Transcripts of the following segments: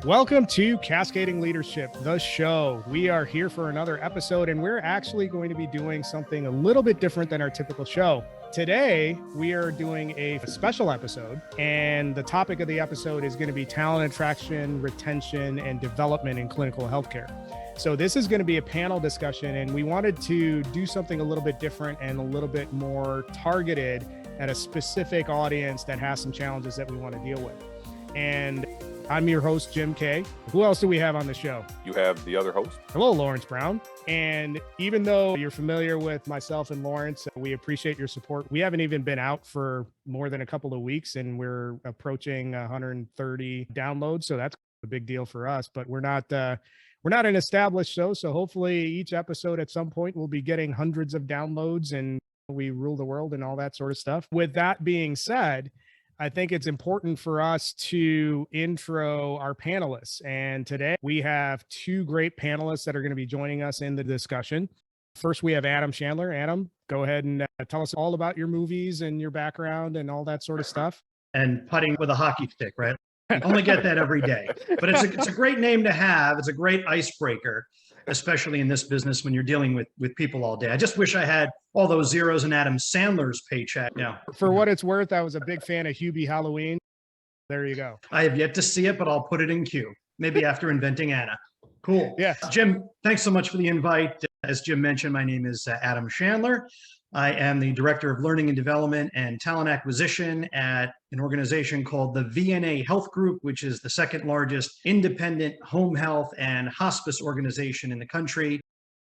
Welcome to Cascading Leadership, the show. We are here for another episode, and we're actually going to be doing something a little bit different than our typical show. Today, we are doing a special episode, and the topic of the episode is going to be talent attraction, retention, and development in clinical healthcare. So this is going to be a panel discussion, and we wanted to do something a little bit different and a little bit more targeted at a specific audience that has some challenges that we want to deal with. And I'm your host, Jim K. Who else do we have on the show? You have the other host. Hello, Lawrence Brown. And even though you're familiar with myself and Lawrence, we appreciate your support. We haven't even been out for more than a couple of weeks, and we're approaching 130 downloads. So that's a big deal for us, but we're not an established show. So hopefully each episode at some point will be getting hundreds of downloads and we rule the world and all that sort of stuff. With that being said, I think it's important for us to intro our panelists. And today we have two great panelists that are going to be joining us in the discussion. First, we have Adam Shandler. Adam, go ahead and tell us all about your movies and your background and all that sort of stuff. And putting with a hockey stick, right? You only get that every day. But it's a great name to have. It's a great icebreaker, especially in this business when you're dealing with people all day. I just wish I had all those zeros in Adam Sandler's paycheck. Yeah. For what it's worth, I was a big fan of Hubie Halloween. There you go. I have yet to see it, but I'll put it in queue. Maybe after Inventing Anna. Cool. Yeah. Jim, thanks so much for the invite. As Jim mentioned, my name is Adam Shandler. I am the Director of Learning and Development and Talent Acquisition at an organization called the VNA Health Group, which is the second largest independent home health and hospice organization in the country.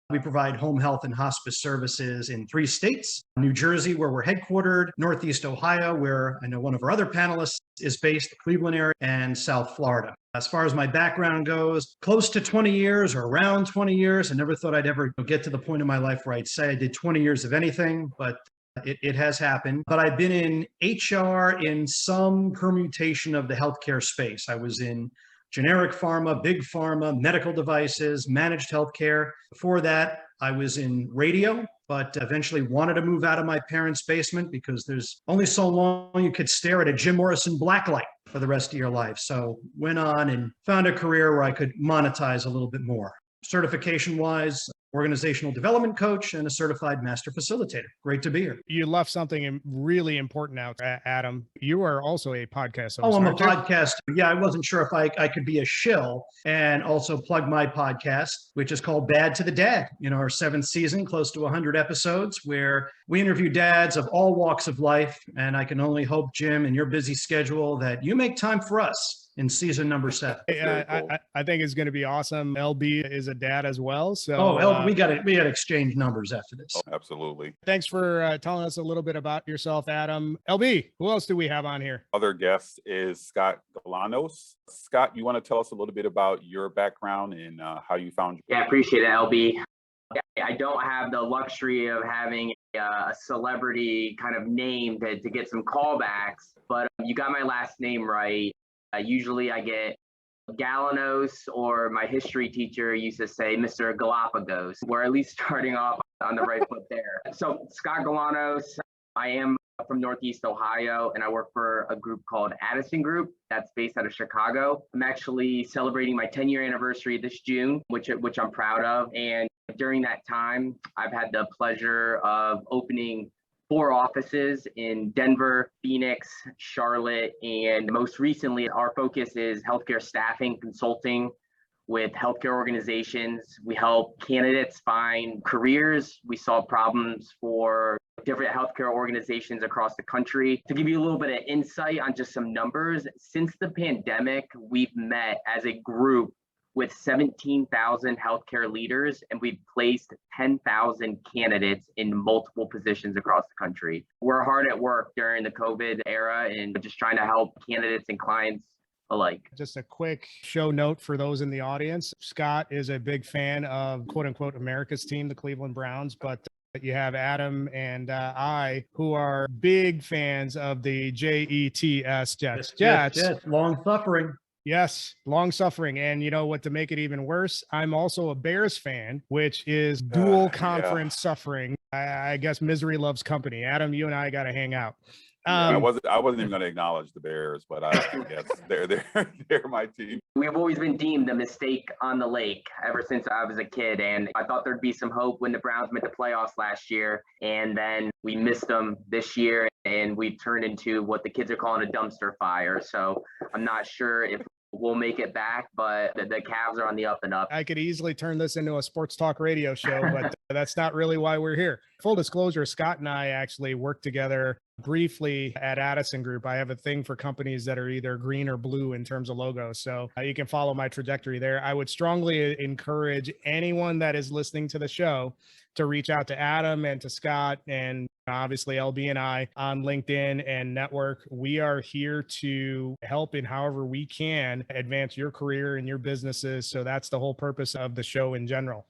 We provide home health and hospice services in 3 states: New Jersey, where we're headquartered, Northeast Ohio, where I know one of our other panelists is based, the Cleveland area, and South Florida. As far as my background goes, close to 20 years or around 20 years. I never thought I'd ever get to the point in my life where I'd say I did 20 years of anything, but it has happened. But I've been in HR in some permutation of the healthcare space. I was in generic pharma, big pharma, medical devices, managed healthcare. Before that, I was in radio, but eventually wanted to move out of my parents' basement because there's only so long you could stare at a Jim Morrison blacklight for the rest of your life. So went on and found a career where I could monetize a little bit more. Certification-wise, organizational development coach and a certified master facilitator. Great to be here. You left something really important out, Adam. You are also a podcast host. Oh, I'm a podcaster. Yeah, I wasn't sure if I could be a shill and also plug my podcast, which is called Bad to the Dad. Our 7th season, close to 100 episodes, where we interview dads of all walks of life. And I can only hope, Jim, in your busy schedule, that you make time for us in season number 7. I think it's going to be awesome. LB is a dad as well. So we got to exchange numbers after this. Oh, absolutely. Thanks for telling us a little bit about yourself, Adam. LB, who else do we have on here? Other guest is Scott Galanos. Scott, you want to tell us a little bit about your background and how you found? Yeah, I appreciate it, LB. I don't have the luxury of having a celebrity kind of name to get some callbacks, but you got my last name right. Usually I get Galanos, or my history teacher used to say Mr. Galapagos. We're at least starting off on the right foot there. So Scott Galanos, I am from Northeast Ohio, and I work for a group called Addison Group that's based out of Chicago. I'm actually celebrating my 10-year anniversary this June, which I'm proud of. And during that time, I've had the pleasure of opening 4 offices in Denver, Phoenix, Charlotte, and most recently, our focus is healthcare staffing consulting with healthcare organizations. We help candidates find careers. We solve problems for different healthcare organizations across the country. To give you a little bit of insight on just some numbers, since the pandemic, we've met as a group with 17,000 healthcare leaders, and we've placed 10,000 candidates in multiple positions across the country. We're hard at work during the COVID era and just trying to help candidates and clients alike. Just a quick show note for those in the audience. Scott is a big fan of quote unquote America's team, the Cleveland Browns, but you have Adam and I, who are big fans of the Jets. Yes, long suffering. Yes, long suffering. And you know what, to make it even worse, I'm also a Bears fan, which is dual conference suffering. I guess misery loves company. Adam, you and I got to hang out. I wasn't even going to acknowledge the Bears, but I guess they're my team. We've always been deemed a mistake on the lake ever since I was a kid, and I thought there'd be some hope when the Browns made the playoffs last year, and then we missed them this year, and we turned into what the kids are calling a dumpster fire. So I'm not sure if we'll make it back, but the Cavs are on the up and up. I could easily turn this into a sports talk radio show, but that's not really why we're here. Full disclosure, Scott and I actually worked together briefly at Addison Group. I have a thing for companies that are either green or blue in terms of logos. So you can follow my trajectory there. I would strongly encourage anyone that is listening to the show to reach out to Adam and to Scott and obviously LB and I on LinkedIn and network. We are here to help in however we can advance your career and your businesses. So that's the whole purpose of the show in general.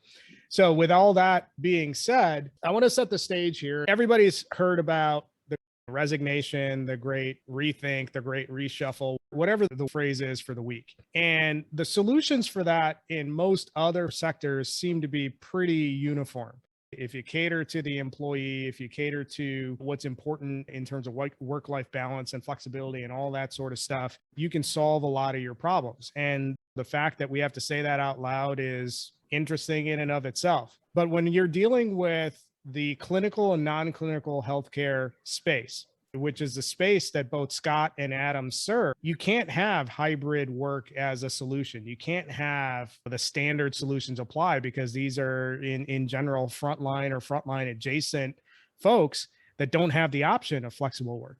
So with all that being said, I want to set the stage here. Everybody's heard about the resignation, the great rethink, the great reshuffle, whatever the phrase is for the week. And the solutions for that in most other sectors seem to be pretty uniform. If you cater to the employee, if you cater to what's important in terms of work-life balance and flexibility and all that sort of stuff, you can solve a lot of your problems. And the fact that we have to say that out loud is interesting in and of itself. But when you're dealing with the clinical and non-clinical healthcare space, which is the space that both Scott and Adam serve, you can't have hybrid work as a solution. You can't have the standard solutions apply because these are in general frontline or frontline adjacent folks that don't have the option of flexible work.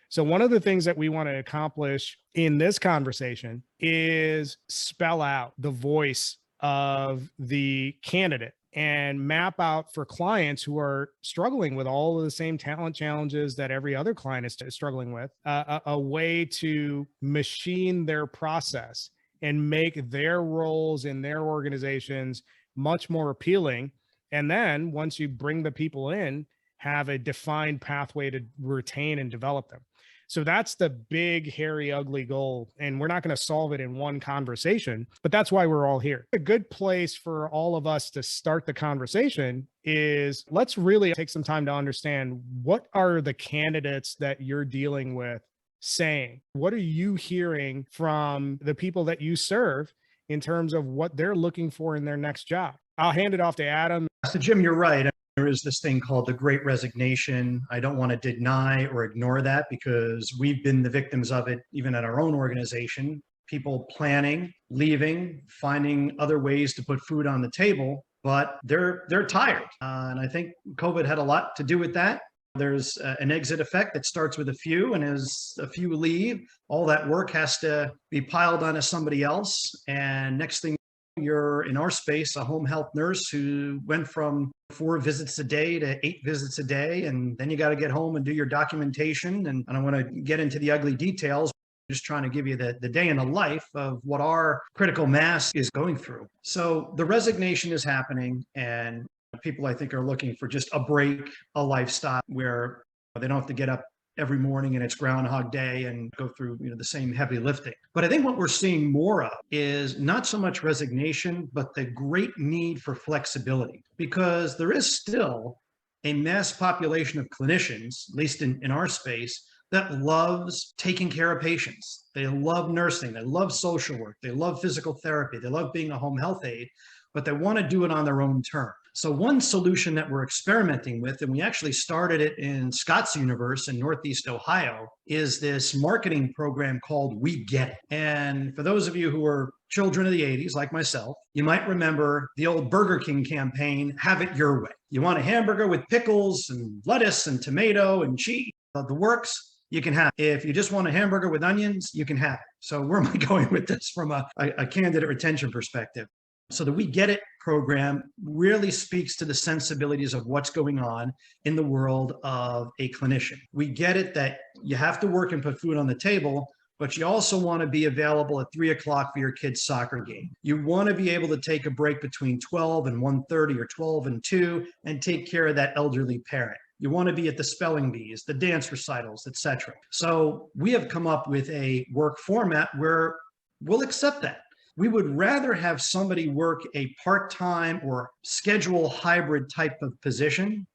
So one of the things that we want to accomplish in this conversation is spell out the voice of the candidate and map out for clients who are struggling with all of the same talent challenges that every other client is struggling with, a way to machine their process and make their roles in their organizations much more appealing. And then once you bring the people in, have a defined pathway to retain and develop them. So that's the big, hairy, ugly goal. And we're not going to solve it in one conversation, but that's why we're all here. A good place for all of us to start the conversation is let's really take some time to understand what are the candidates that you're dealing with saying? What are you hearing from the people that you serve in terms of what they're looking for in their next job? I'll hand it off to Adam. So Jim, you're right. There is this thing called the Great Resignation. I don't want to deny or ignore that because we've been the victims of it even at our own organization. People planning, leaving, finding other ways to put food on the table, but they're tired. And I think COVID had a lot to do with that. There's an exit effect that starts with a few, and as a few leave, all that work has to be piled onto somebody else. And next thing, you're in our space, a home health nurse who went from 4 visits a day to 8 visits a day. And then you got to get home and do your documentation. And I don't want to get into the ugly details, just trying to give you the day in the life of what our critical mass is going through. So the resignation is happening, and people, I think, are looking for just a break, a lifestyle where they don't have to get up every morning and it's Groundhog Day and go through the same heavy lifting. But I think what we're seeing more of is not so much resignation, but the great need for flexibility, because there is still a mass population of clinicians, at least in our space, that loves taking care of patients. They love nursing, they love social work, they love physical therapy, they love being a home health aide, but they want to do it on their own terms. So one solution that we're experimenting with, and we actually started it in Scott's universe in Northeast Ohio, is this marketing program called We Get It. And for those of you who are children of the 80s, like myself, you might remember the old Burger King campaign, Have It Your Way. You want a hamburger with pickles and lettuce and tomato and cheese, the works, you can have it. If you just want a hamburger with onions, you can have it. So where am I going with this from a candidate retention perspective? So the We Get It program really speaks to the sensibilities of what's going on in the world of a clinician. We get it that you have to work and put food on the table, but you also want to be available at 3 o'clock for your kid's soccer game. You want to be able to take a break between 12 and 1:30 or 12 and 2 and take care of that elderly parent. You want to be at the spelling bees, the dance recitals, etc. So we have come up with a work format where we'll accept that. We would rather have somebody work a part-time or schedule hybrid type of position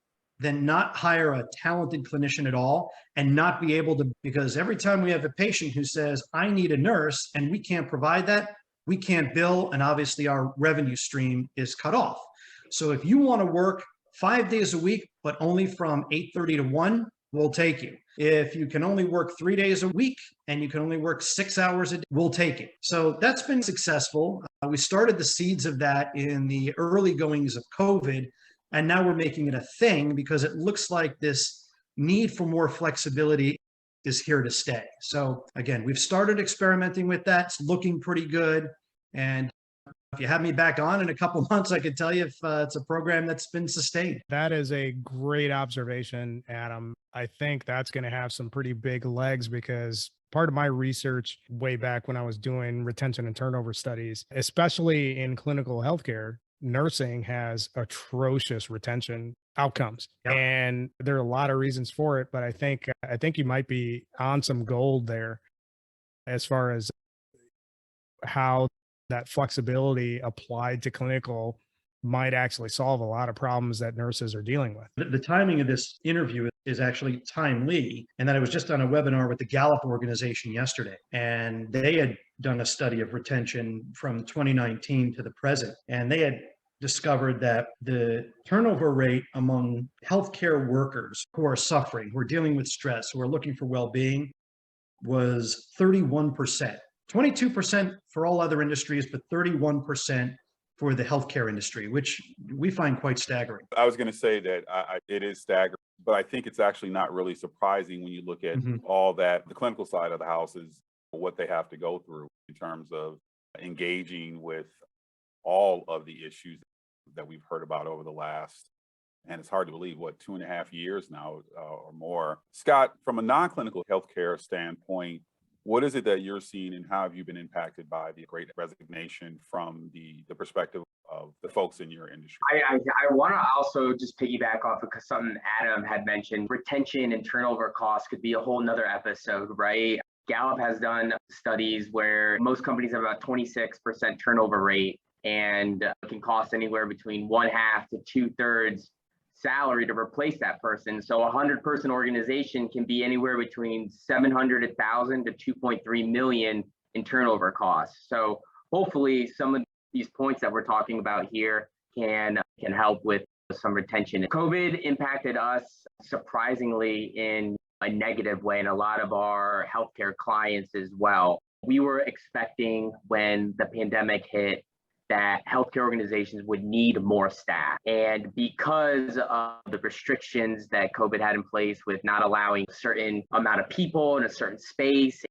than not hire a talented clinician at all and not be able to, because every time we have a patient who says, I need a nurse, and we can't provide that, we can't bill, and obviously our revenue stream is cut off. So if you want to work 5 days a week, but only from 8:30 to 1, we'll take you. If you can only work 3 days a week and you can only work 6 hours a day, we'll take it. So that's been successful. We started the seeds of that in the early goings of COVID, and now we're making it a thing because it looks like this need for more flexibility is here to stay. So again, we've started experimenting with that. It's looking pretty good. And if you have me back on in a couple months, I could tell you if it's a program that's been sustained. That is a great observation, Adam. I think that's going to have some pretty big legs because part of my research way back when I was doing retention and turnover studies, especially in clinical healthcare, nursing has atrocious retention outcomes. Yep. And there are a lot of reasons for it, but I think you might be on some gold there as far as how that flexibility applied to clinical might actually solve a lot of problems that nurses are dealing with. The timing of this interview is actually timely, and that I was just on a webinar with the Gallup organization yesterday, and they had done a study of retention from 2019 to the present, and they had discovered that the turnover rate among healthcare workers who are suffering, who are dealing with stress, who are looking for well-being, was 31%. 22% for all other industries, but 31% for the healthcare industry, which we find quite staggering. I was going to say that it is staggering, but I think it's actually not really surprising when you look at all that the clinical side of the house is what they have to go through in terms of engaging with all of the issues that we've heard about over the last, and it's hard to believe, 2.5 years now or more. Scott, from a non-clinical healthcare standpoint, what is it that you're seeing and how have you been impacted by the Great Resignation from the perspective of the folks in your industry? I want to also just piggyback off of something Adam had mentioned. Retention and turnover costs could be a whole nother episode, right? Gallup has done studies where most companies have about 26% turnover rate and it can cost anywhere between 1/2 to 2/3 salary to replace that person. So a 100-person organization can be anywhere between 700,000 to 2.3 million in turnover costs. So hopefully some of these points that we're talking about here can help with some retention. COVID impacted us surprisingly in a negative way, and a lot of our healthcare clients as well. We were expecting when the pandemic hit that healthcare organizations would need more staff. And because of the restrictions that COVID had in place with not allowing a certain amount of people in a certain space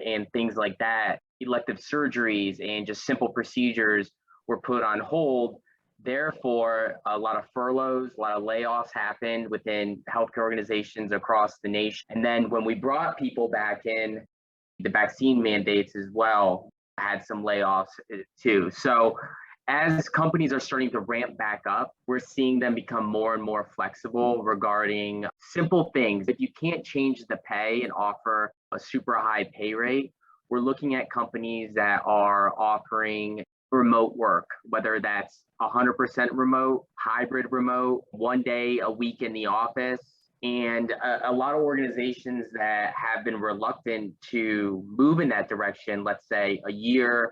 and things like that, elective surgeries and just simple procedures were put on hold. Therefore, a lot of furloughs, a lot of layoffs happened within healthcare organizations across the nation. And then when we brought people back in, the vaccine mandates as well had some layoffs too. So as companies are starting to ramp back up, we're seeing them become more and more flexible regarding simple things. If you can't change the pay and offer a super high pay rate, we're looking at companies that are offering remote work, whether that's 100% remote, hybrid remote, 1 day a week in the office. And a lot of organizations that have been reluctant to move in that direction, let's say a year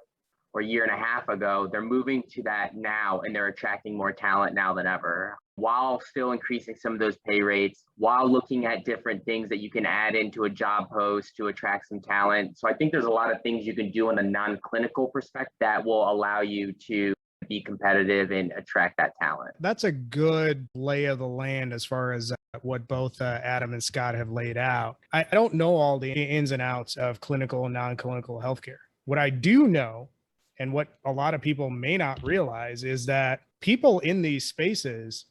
or 1.5 years ago, they're moving to that now, and they're attracting more talent now than ever, while still increasing some of those pay rates, while looking at different things that you can add into a job post to attract some talent. So I think there's a lot of things you can do on a non-clinical perspective that will allow you to be competitive and attract that talent. That's a good lay of the land as far as what both Adam and Scott have laid out. I don't know all the ins and outs of clinical and non-clinical healthcare. What I do know, and what a lot of people may not realize, is that people in these spaces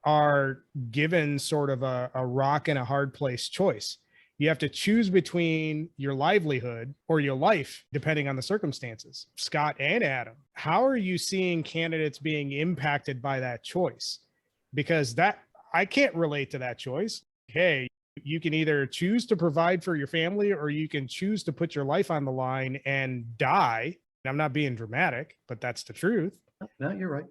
are given sort of a rock and a hard place choice. You have to choose between your livelihood or your life, depending on the circumstances. Scott and Adam, how are you seeing candidates being impacted by that choice? Because I can't relate to that choice. Hey, you can either choose to provide for your family or you can choose to put your life on the line and die. I'm not being dramatic, but that's the truth. No, you're right.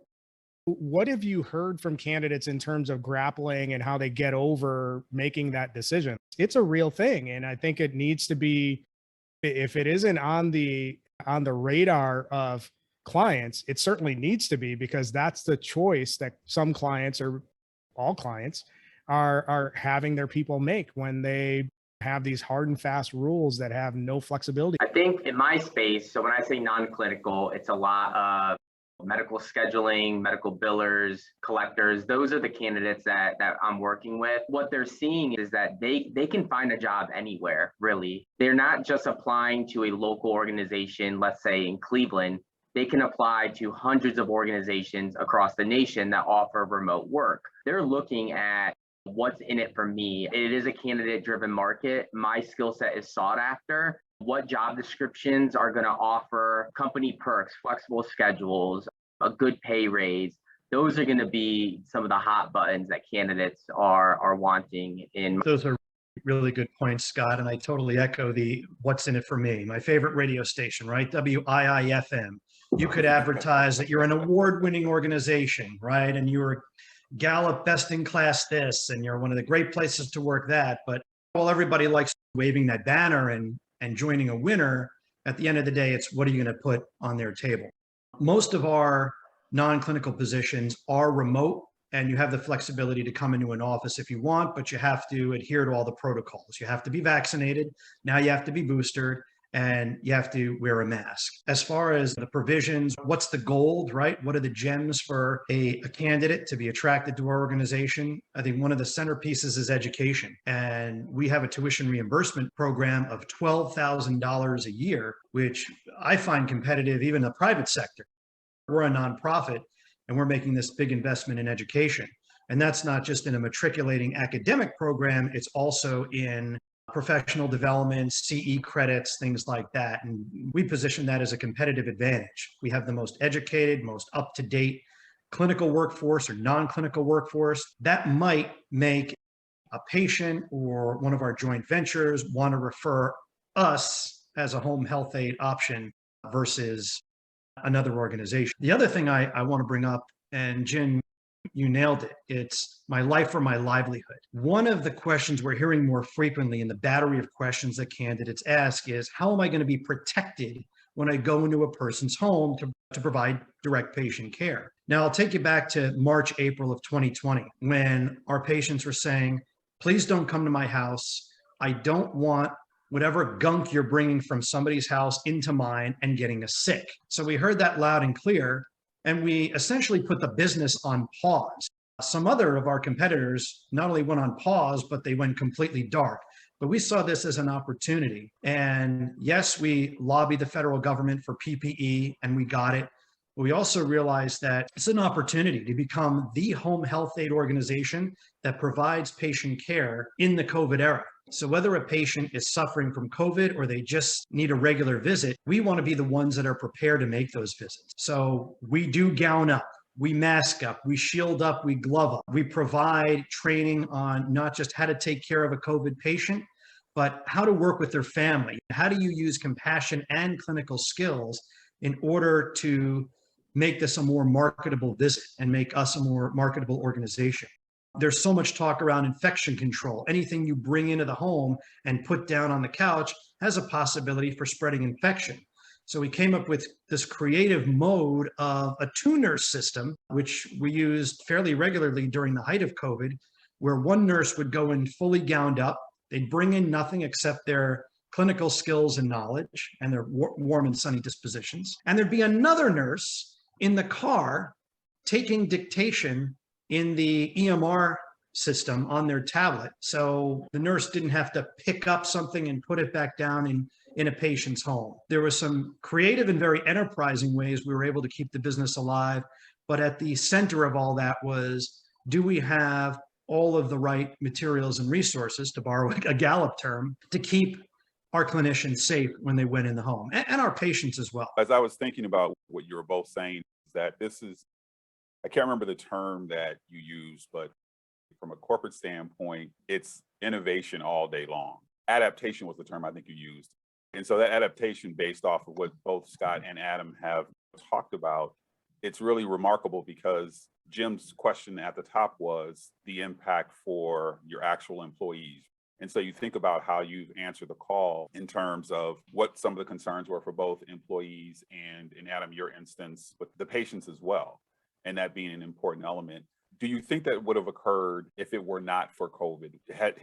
What have you heard from candidates in terms of grappling and how they get over making that decision? It's a real thing. And I think it needs to be, if it isn't on the radar of clients, it certainly needs to be, because that's the choice that some clients, or all clients, are having their people make when they have these hard and fast rules that have no flexibility. I think in my space, so when I say non-clinical, it's a lot of medical scheduling, medical billers, collectors. Those are the candidates that I'm working with. What they're seeing is that they can find a job anywhere, really. They're not just applying to a local organization, let's say in Cleveland. They can apply to hundreds of organizations across the nation that offer remote work. They're looking at what's in it for me. It is a candidate driven market. My skill set is sought after. What job descriptions are going to offer company perks, flexible schedules, a good pay raise? Those are going to be some of the hot buttons that candidates are wanting in. Those are really good points, Scott. And I totally echo the what's in it for me. My favorite radio station, right? WIIFM. You could advertise that you're an award-winning organization, right? And you're Gallup best in class this, and you're one of the great places to work that. But while everybody likes waving that banner and joining a winner, at the end of the day, it's what are you going to put on their table? Most of our non-clinical positions are remote, and you have the flexibility to come into an office if you want, but you have to adhere to all the protocols. You have to be vaccinated. Now you have to be boosted, and you have to wear a mask. As far as the provisions, what's the gold, right? What are the gems for a candidate to be attracted to our organization? I think one of the centerpieces is education. And we have a tuition reimbursement program of $12,000 a year, which I find competitive even in the private sector. We're a nonprofit, and we're making this big investment in education. And that's not just in a matriculating academic program, it's also in professional development, CE credits, things like that. And we position that as a competitive advantage. We have the most educated, most up-to-date clinical workforce or non-clinical workforce. That might make a patient or one of our joint ventures want to refer us as a home health aide option versus another organization. The other thing I want to bring up, and Jim, you nailed it. It's my life or my livelihood. One of the questions we're hearing more frequently in the battery of questions that candidates ask is, how am I going to be protected when I go into a person's home to provide direct patient care? Now, I'll take you back to March, April of 2020, when our patients were saying, please don't come to my house. I don't want whatever gunk you're bringing from somebody's house into mine and getting us sick. So we heard that loud and clear. And we essentially put the business on pause. Some other of our competitors not only went on pause, but they went completely dark. But we saw this as an opportunity. And yes, we lobbied the federal government for PPE, and we got it. But we also realized that it's an opportunity to become the home health aide organization that provides patient care in the COVID era. So whether a patient is suffering from COVID or they just need a regular visit, we want to be the ones that are prepared to make those visits. So we do gown up, we mask up, we shield up, we glove up. We provide training on not just how to take care of a COVID patient, but how to work with their family. How do you use compassion and clinical skills in order to make this a more marketable visit and make us a more marketable organization? There's so much talk around infection control. Anything you bring into the home and put down on the couch has a possibility for spreading infection. So we came up with this creative mode of a two-nurse system, which we used fairly regularly during the height of COVID, where one nurse would go in fully gowned up. They'd bring in nothing except their clinical skills and knowledge and their warm and sunny dispositions. And there'd be another nurse in the car taking dictation in the EMR system on their tablet. So the nurse didn't have to pick up something and put it back down in a patient's home. There were some creative and very enterprising ways we were able to keep the business alive. But at the center of all that was, do we have all of the right materials and resources, to borrow a Gallup term, to keep our clinicians safe when they went in the home, and our patients as well? As I was thinking about what you were both saying, is that this is, I can't remember the term that you used, but from a corporate standpoint, it's innovation all day long. Adaptation was the term I think you used. And so that adaptation, based off of what both Scott and Adam have talked about, it's really remarkable because Jim's question at the top was the impact for your actual employees. And so you think about how you've answered the call in terms of what some of the concerns were for both employees and, in Adam, your instance, with the patients as well, and that being an important element. Do you think that would have occurred if it were not for COVID?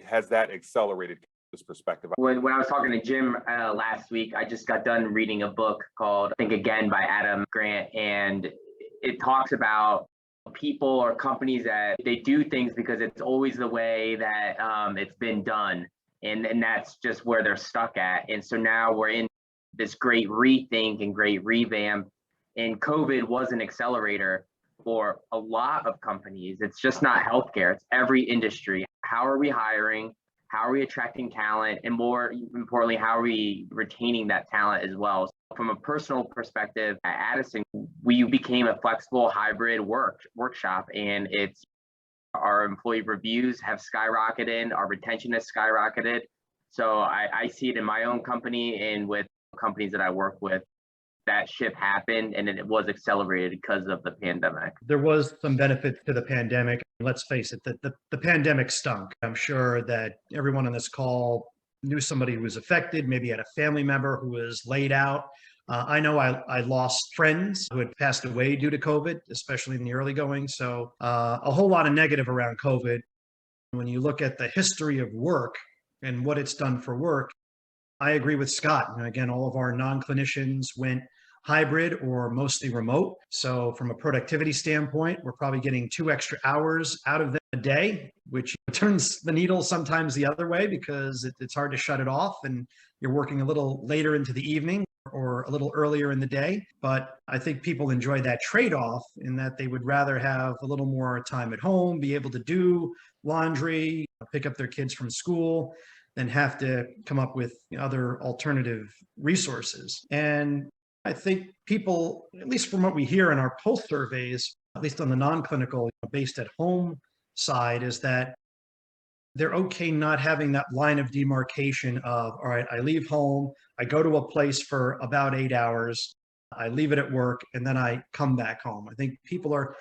Has that accelerated this perspective? When I was talking to Jim last week, I just got done reading a book called Think Again by Adam Grant, and it talks about people or companies that they do things because it's always the way that it's been done, and that's just where they're stuck at. And so now we're in this great rethink and great revamp, and COVID was an accelerator for a lot of companies. It's just not healthcare, it's every industry. How are we hiring? How are we attracting talent? And more importantly, how are we retaining that talent as well? So from a personal perspective, at Addison, we became a flexible hybrid workshop, and it's our employee reviews have skyrocketed, our retention has skyrocketed. So I see it in my own company and with companies that I work with. That shift happened, and it was accelerated because of the pandemic. There was some benefit to the pandemic. Let's face it, the pandemic stunk. I'm sure that everyone on this call knew somebody who was affected, maybe had a family member who was laid out. I know I lost friends who had passed away due to COVID, especially in the early going. So a whole lot of negative around COVID. When you look at the history of work and what it's done for work, I agree with Scott. And again, all of our non-clinicians went hybrid or mostly remote. So from a productivity standpoint, we're probably getting 2 extra hours out of them a day, which turns the needle sometimes the other way because it's hard to shut it off and you're working a little later into the evening or a little earlier in the day. But I think people enjoy that trade-off in that they would rather have a little more time at home, be able to do laundry, pick up their kids from school, than have to come up with other alternative resources. And I think people, at least from what we hear in our pulse surveys, at least on the non-clinical based at home side, is that they're okay not having that line of demarcation of, all right, I leave home, I go to a place for about 8 hours, I leave it at work, and then I come back home. I think people are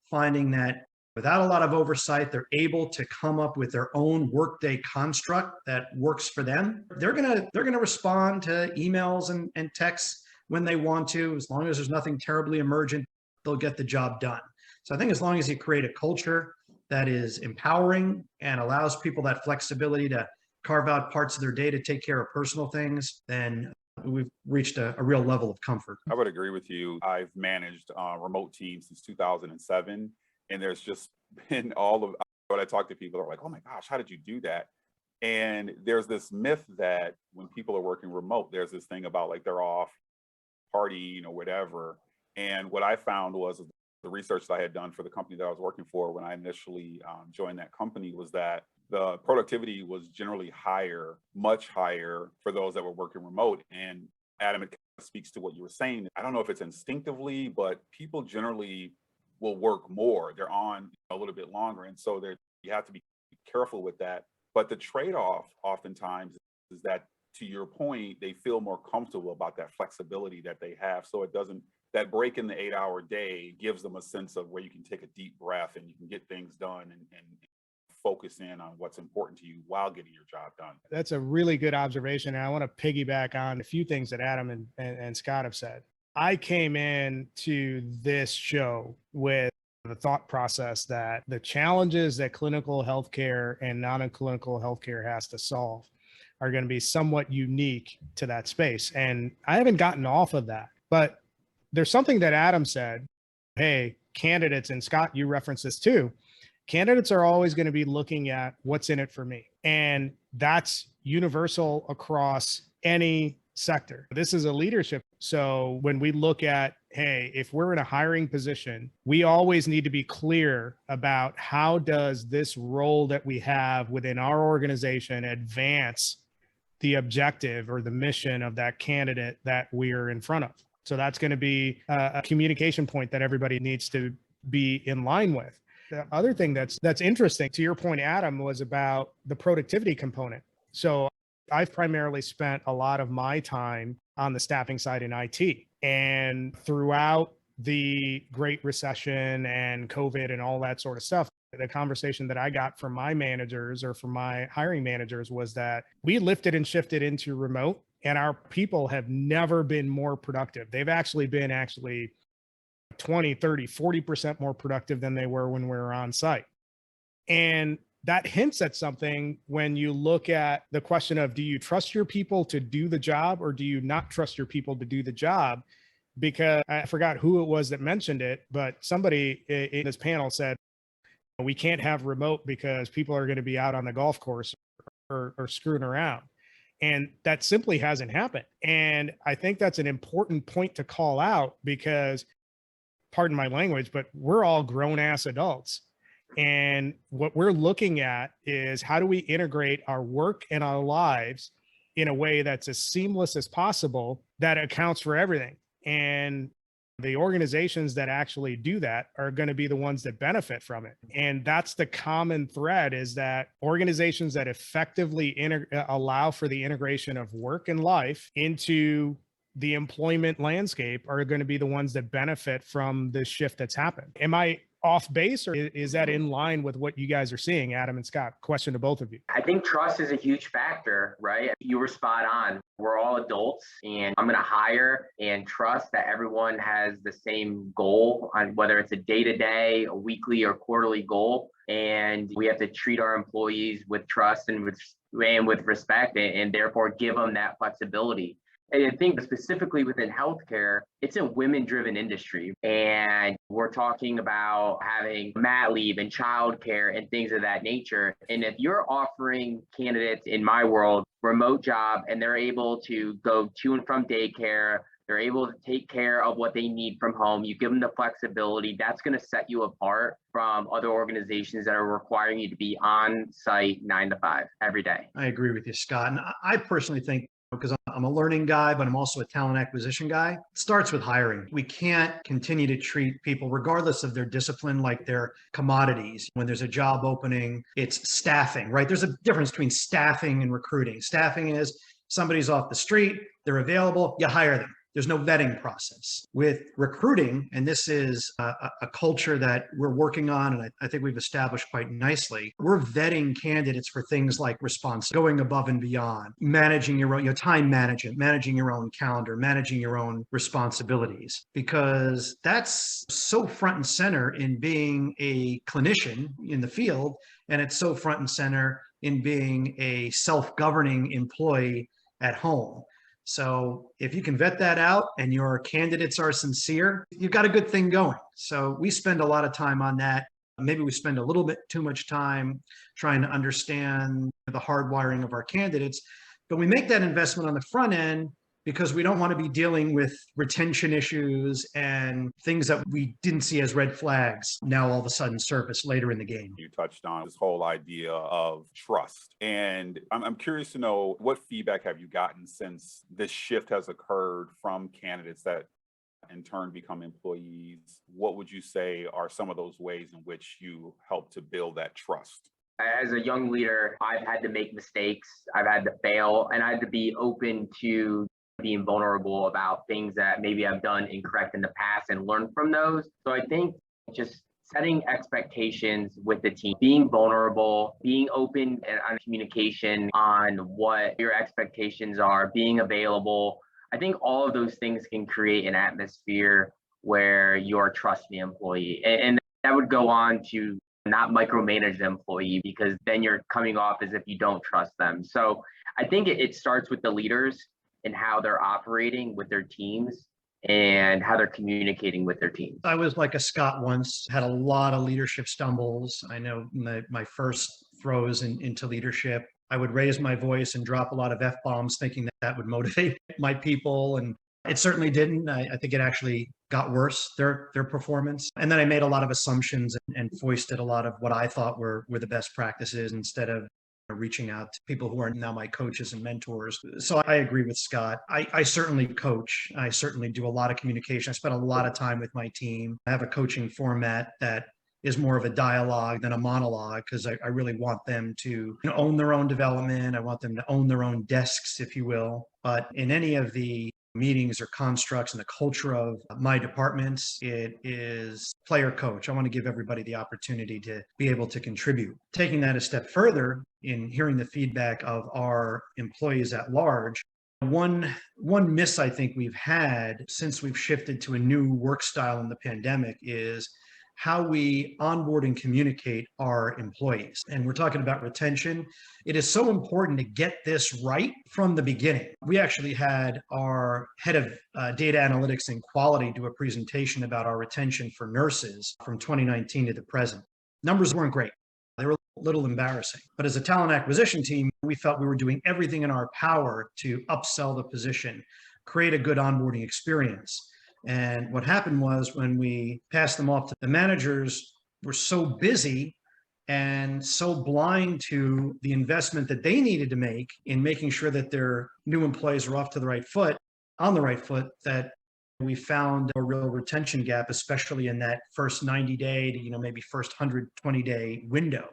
finding that without a lot of oversight, they're able to come up with their own workday construct that works for them. They're gonna respond to emails and texts when they want to, as long as there's nothing terribly emergent, they'll get the job done. So I think as long as you create a culture that is empowering and allows people that flexibility to carve out parts of their day to take care of personal things, then we've reached a real level of comfort. I would agree with you. I've managed remote teams since 2007. And there's just been all of what I talk to people are like, oh my gosh, how did you do that? And there's this myth that when people are working remote, there's this thing about like they're off partying or whatever. And what I found was the research that I had done for the company that I was working for when I initially joined that company was that the productivity was generally higher, much higher for those that were working remote. And Adam, it kind of speaks to what you were saying. I don't know if it's instinctively, but people generally will work more. They're on a little bit longer. And so you have to be careful with that. But the trade-off oftentimes is that, to your point, they feel more comfortable about that flexibility that they have. So it doesn't, that break in the 8-hour day gives them a sense of where you can take a deep breath and you can get things done and focus in on what's important to you while getting your job done. That's a really good observation. And I want to piggyback on a few things that Adam and Scott have said. I came in to this show with the thought process that the challenges that clinical healthcare and non-clinical healthcare has to solve are going to be somewhat unique to that space. And I haven't gotten off of that, but there's something that Adam said, hey, candidates, and Scott, you referenced this too. Candidates are always going to be looking at what's in it for me. And that's universal across any sector. This is a leadership. So when we look at, hey, if we're in a hiring position, we always need to be clear about how does this role that we have within our organization advance the objective or the mission of that candidate that we're in front of. So that's going to be a communication point that everybody needs to be in line with. The other thing that's interesting, to your point, Adam, was about the productivity component. So I've primarily spent a lot of my time on the staffing side in IT. And throughout the Great Recession and COVID and all that sort of stuff, the conversation that I got from my managers or from my hiring managers was that we lifted and shifted into remote, and our people have never been more productive. They've actually been 20, 30, 40% more productive than they were when we were on site. And that hints at something when you look at the question of, do you trust your people to do the job, or do you not trust your people to do the job? Because I forgot who it was that mentioned it, but somebody in this panel said, we can't have remote because people are going to be out on the golf course or screwing around. And that simply hasn't happened. And I think that's an important point to call out because, pardon my language, but we're all grown ass adults. And what we're looking at is, how do we integrate our work and our lives in a way that's as seamless as possible that accounts for everything? And the organizations that actually do that are going to be the ones that benefit from it. And that's the common thread, is that organizations that effectively allow for the integration of work and life into the employment landscape are going to be the ones that benefit from this shift that's happened. Am I off base, or is that in line with what you guys are seeing, Adam and Scott? Question to both of you. I think trust is a huge factor, right? You were spot on. We're all adults, and I'm going to hire and trust that everyone has the same goal, on whether it's a day-to-day, a weekly, or quarterly goal. And we have to treat our employees with trust and with respect, and therefore give them that flexibility. And I think specifically within healthcare, it's a women-driven industry. And we're talking about having mat leave and childcare and things of that nature. And if you're offering candidates, in my world, remote job, and they're able to go to and from daycare, they're able to take care of what they need from home, you give them the flexibility, that's going to set you apart from other organizations that are requiring you to be on site 9 to 5 every day. I agree with you, Scott. And I personally think, because I'm a learning guy, but I'm also a talent acquisition guy, it starts with hiring. We can't continue to treat people, regardless of their discipline, like they're commodities. When there's a job opening, it's staffing, right? There's a difference between staffing and recruiting. Staffing is somebody's off the street, they're available, you hire them. There's no vetting process. With recruiting, and this is a culture that we're working on, and I think we've established quite nicely, we're vetting candidates for things like response, going above and beyond, managing your own, time management, managing your own calendar, managing your own responsibilities, because that's so front and center in being a clinician in the field, and it's so front and center in being a self-governing employee at home. So if you can vet that out and your candidates are sincere, you've got a good thing going. So we spend a lot of time on that. Maybe we spend a little bit too much time trying to understand the hardwiring of our candidates, but we make that investment on the front end because we don't want to be dealing with retention issues and things that we didn't see as red flags now all of a sudden surface later in the game. You touched on this whole idea of trust. And I'm curious to know, what feedback have you gotten since this shift has occurred from candidates that in turn become employees? What would you say are some of those ways in which you help to build that trust? As a young leader, I've had to make mistakes, I've had to fail, and I had to be open to being vulnerable about things that maybe I've done incorrect in the past and learn from those. So I think just setting expectations with the team, being vulnerable, being open and on communication on what your expectations are, being available. I think all of those things can create an atmosphere where you're a trusting employee. And that would go on to not micromanage the employee, because then you're coming off as if you don't trust them. So I think it starts with the leaders and how they're operating with their teams and how they're communicating with their teams. I was like a Scott once, had a lot of leadership stumbles. I know my first throws into leadership, I would raise my voice and drop a lot of F-bombs thinking that would motivate my people. And it certainly didn't. I think it actually got worse, their performance. And then I made a lot of assumptions and foisted a lot of what I thought were the best practices instead of reaching out to people who are now my coaches and mentors. So I agree with Scott. I certainly coach. I certainly do a lot of communication. I spend a lot of time with my team. I have a coaching format that is more of a dialogue than a monologue, because I really want them to own their own development. I want them to own their own desks, if you will. But in any of the meetings or constructs and the culture of my departments. It is player coach. I want to give everybody the opportunity to be able to contribute. Taking that a step further in hearing the feedback of our employees at large, one miss I think we've had since we've shifted to a new work style in the pandemic is how we onboard and communicate our employees. And we're talking about retention. It is so important to get this right from the beginning. We actually had our head of data analytics and quality do a presentation about our retention for nurses from 2019 to the present. Numbers weren't great. They were a little embarrassing. But as a talent acquisition team, we felt we were doing everything in our power to upsell the position, create a good onboarding experience. And what happened was when we passed them off to the managers, were so busy and so blind to the investment that they needed to make in making sure that their new employees were off to the right foot, on the right foot, that we found a real retention gap, especially in that first 90-day to, maybe first 120-day window.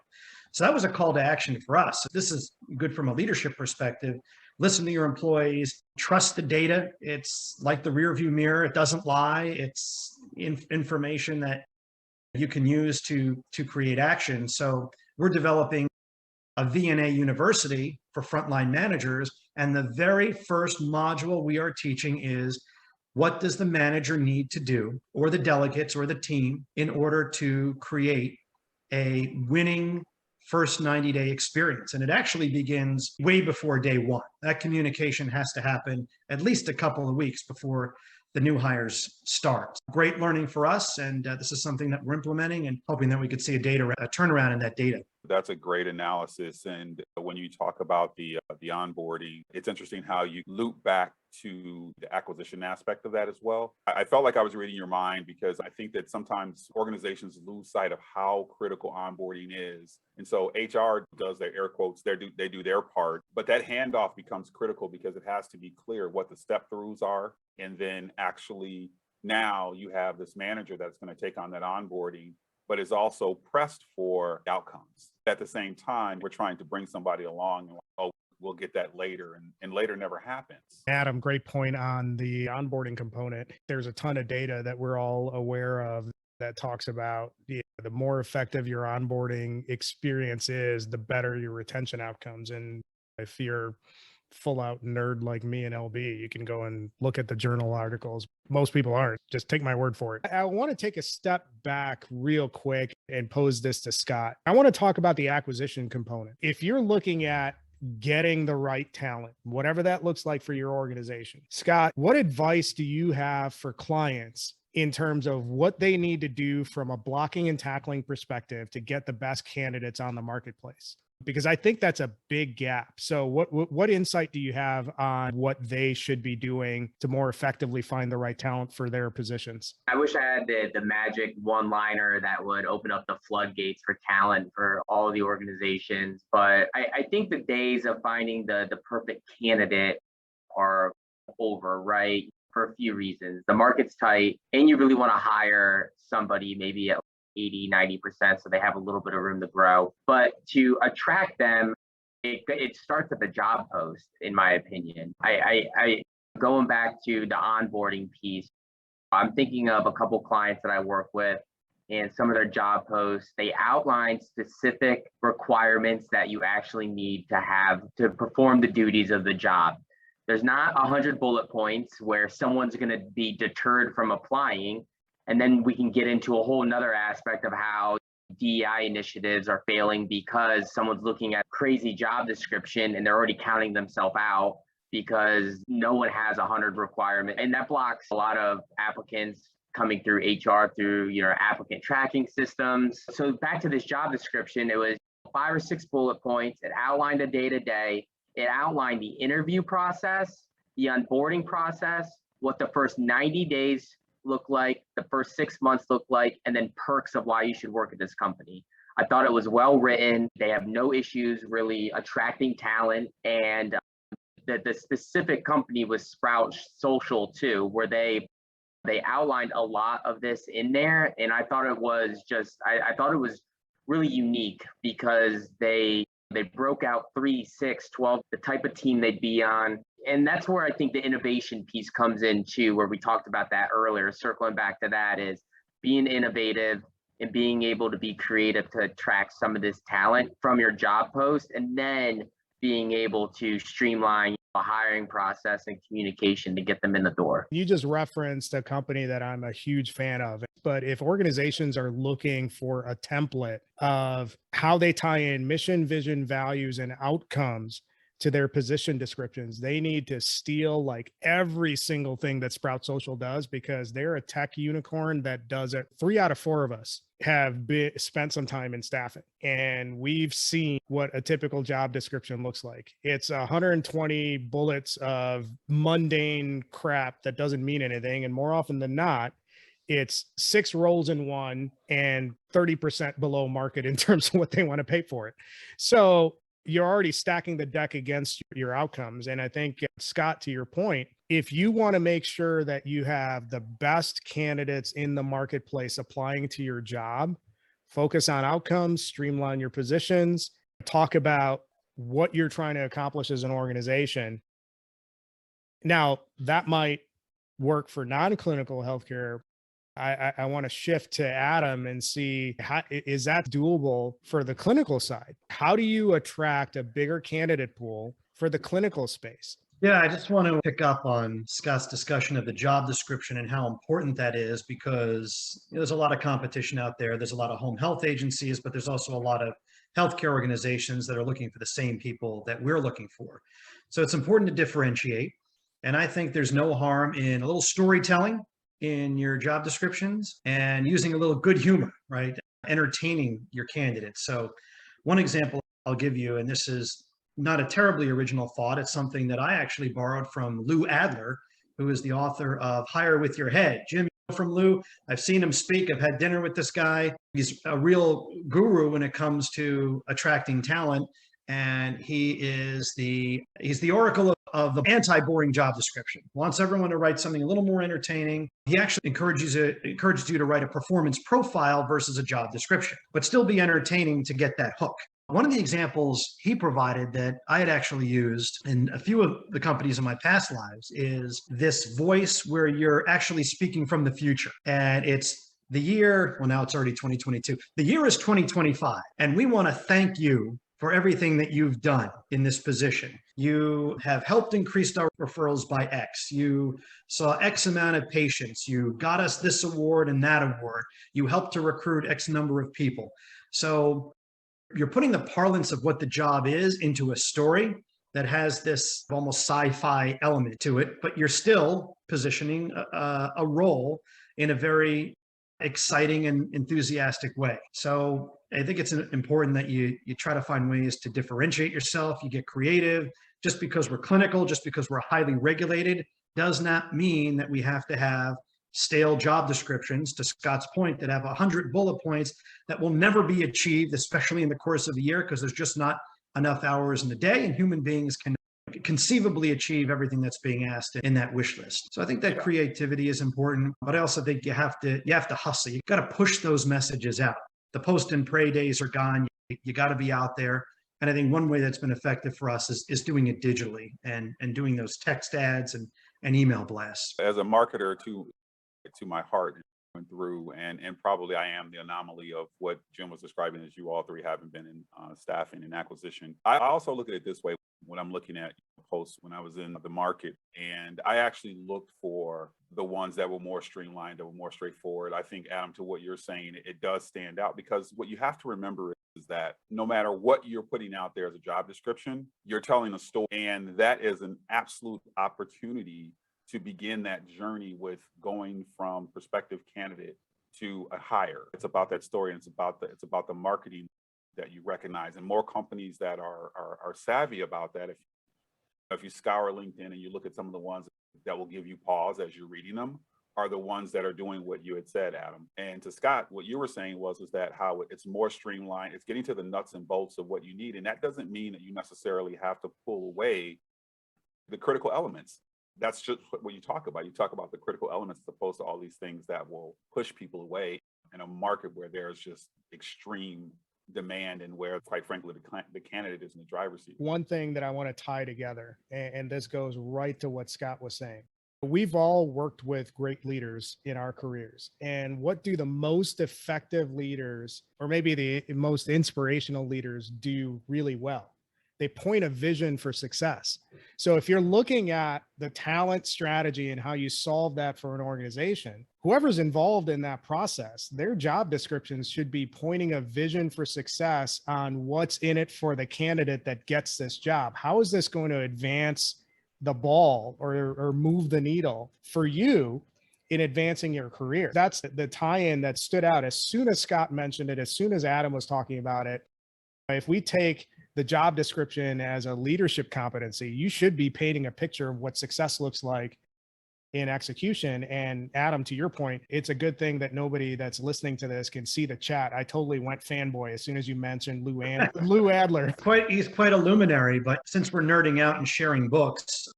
So that was a call to action for us. This is good from a leadership perspective. Listen to your employees, trust the data. It's like the rear view mirror. It doesn't lie. It's information that you can use to create action. So we're developing a VNA university for frontline managers. And the very first module we are teaching is, what does the manager need to do, or the delegates or the team, in order to create a winning first 90-day experience? And it actually begins way before day one. That communication has to happen at least a couple of weeks before the new hires start. Great learning for us. And this is something that we're implementing and hoping that we could see a turnaround in that data. That's a great analysis. And when you talk about the onboarding, it's interesting how you loop back to the acquisition aspect of that as well. I felt like I was reading your mind, because I think that sometimes organizations lose sight of how critical onboarding is. And so HR does their air quotes, they do their part, but that handoff becomes critical because it has to be clear what the step throughs are. And then actually now you have this manager that's going to take on that onboarding, but is also pressed for outcomes. At the same time, we're trying to bring somebody along and, oh, we'll get that later, and later never happens. Adam, great point on the onboarding component. There's a ton of data that we're all aware of that talks about the more effective your onboarding experience is, the better your retention outcomes. And if you're full out nerd like me and LB, you can go and look at the journal articles. Most people aren't. Just take my word for it. I want to take a step back real quick and pose this to Scott. I want to talk about the acquisition component. If you're looking at getting the right talent, whatever that looks like for your organization, Scott, what advice do you have for clients in terms of what they need to do from a blocking and tackling perspective to get the best candidates on the marketplace? Because I think that's a big gap. So what insight do you have on what they should be doing to more effectively find the right talent for their positions? I wish I had the magic one-liner that would open up the floodgates for talent for all of the organizations. But I think the days of finding the perfect candidate are over, right? For a few reasons. The market's tight, and you really want to hire somebody maybe at 80-90%, so they have a little bit of room to grow. But to attract them, it starts at the job post, in my opinion. I going back to the onboarding piece, I'm thinking of a couple clients that I work with, and some of their job posts, they outline specific requirements that you actually need to have to perform the duties of the job. There's not 100 bullet points where someone's going to be deterred from applying. And then we can get into a whole nother aspect of how DEI initiatives are failing because someone's looking at crazy job description and they're already counting themselves out because no one has 100 requirements. And that blocks a lot of applicants coming through HR, through applicant tracking systems. So back to this job description, it was 5 or 6 bullet points. It outlined the day-to-day. It outlined the interview process, the onboarding process, what the first 90 days look like, the first 6 months look like, and then perks of why you should work at this company. I thought it was well written. They have no issues really attracting talent. And the specific company was Sprout Social too, where they outlined a lot of this in there. And I thought it was I thought it was really unique because they broke out 3, 6, 12, the type of team they'd be on. And that's where I think the innovation piece comes in too, where we talked about that earlier. Circling back to that is being innovative and being able to be creative to attract some of this talent from your job post, and then being able to streamline a hiring process and communication to get them in the door. You just referenced a company that I'm a huge fan of, but if organizations are looking for a template of how they tie in mission, vision, values, and outcomes to their position descriptions, they need to steal like every single thing that Sprout Social does, because they're a tech unicorn that does it. 3 out of 4 of us have spent some time in staffing, and we've seen what a typical job description looks like. It's 120 bullets of mundane crap that doesn't mean anything. And more often than not, it's 6 roles in one and 30% below market in terms of what they want to pay for it. So you're already stacking the deck against your outcomes. And I think, Scott, to your point, if you want to make sure that you have the best candidates in the marketplace applying to your job, focus on outcomes, streamline your positions, talk about what you're trying to accomplish as an organization. Now, that might work for non-clinical healthcare. I want to shift to Adam and see, how is that doable for the clinical side? How do you attract a bigger candidate pool for the clinical space? Yeah, I just want to pick up on Scott's discussion of the job description and how important that is, because there's a lot of competition out there. There's a lot of home health agencies, but there's also a lot of healthcare organizations that are looking for the same people that we're looking for. So it's important to differentiate. And I think there's no harm in a little storytelling in your job descriptions and using a little good humor, right? Entertaining your candidates. So one example I'll give you, and this is not a terribly original thought. It's something that I actually borrowed from Lou Adler, who is the author of Hire with Your Head. Jim, you know from Lou, I've seen him speak. I've had dinner with this guy. He's a real guru when it comes to attracting talent. And he's the oracle of the anti-boring job description. Wants everyone to write something a little more entertaining. He actually encourages you to write a performance profile versus a job description, but still be entertaining to get that hook. One of the examples he provided that I had actually used in a few of the companies in my past lives is this voice where you're actually speaking from the future. And it's the year, well, now it's already 2022. The year is 2025. And we want to thank you for everything that you've done in this position. You have helped increase our referrals by X. You saw X amount of patients. You got us this award and that award. You helped to recruit X number of people. So you're putting the parlance of what the job is into a story that has this almost sci-fi element to it, but you're still positioning a role in a very exciting and enthusiastic way. So I think it's important that you try to find ways to differentiate yourself. You get creative. Just because we're clinical, just because we're highly regulated, does not mean that we have to have stale job descriptions, to Scott's point, that have 100 bullet points that will never be achieved, especially in the course of a year, because there's just not enough hours in the day, and human beings can conceivably achieve everything that's being asked in that wish list. So I think that creativity is important, but I also think you have to hustle. You got to push those messages out. The post and pray days are gone. You got to be out there. And I think one way that's been effective for us is doing it digitally and doing those text ads and email blasts. As a marketer to my heart went through, and probably I am the anomaly of what Jim was describing, as you all three haven't been in staffing and acquisition. I also look at it this way when I'm looking at posts when I was in the market, and I actually looked for the ones that were more streamlined, that were more straightforward. I think, Adam, to what you're saying, it does stand out, because what you have to remember is that no matter what you're putting out there as a job description, you're telling a story, and that is an absolute opportunity to begin that journey with going from prospective candidate to a hire. It's about that story, and it's about the marketing that you recognize. And more companies that are savvy about that, if you scour LinkedIn and you look at some of the ones that will give you pause as you're reading them, are the ones that are doing what you had said, Adam. And to Scott, what you were saying was that how it's more streamlined, it's getting to the nuts and bolts of what you need. And that doesn't mean that you necessarily have to pull away the critical elements. That's just what you talk about. You talk about the critical elements as opposed to all these things that will push people away in a market where there's just extreme demand and where, quite frankly, the candidate is in the driver's seat. One thing that I want to tie together, and this goes right to what Scott was saying. We've all worked with great leaders in our careers. And what do the most effective leaders, or maybe the most inspirational leaders, do really well? They point a vision for success. So if you're looking at the talent strategy and how you solve that for an organization, whoever's involved in that process, their job descriptions should be pointing a vision for success on what's in it for the candidate that gets this job. How is this going to advance the ball or move the needle for you in advancing your career? That's the tie-in that stood out as soon as Scott mentioned it, as soon as Adam was talking about it. If we take the job description as a leadership competency, you should be painting a picture of what success looks like in execution. And Adam, to your point, it's a good thing that nobody that's listening to this can see the chat. I totally went fanboy as soon as you mentioned Lou Adler. He's quite a luminary, but since we're nerding out and sharing books,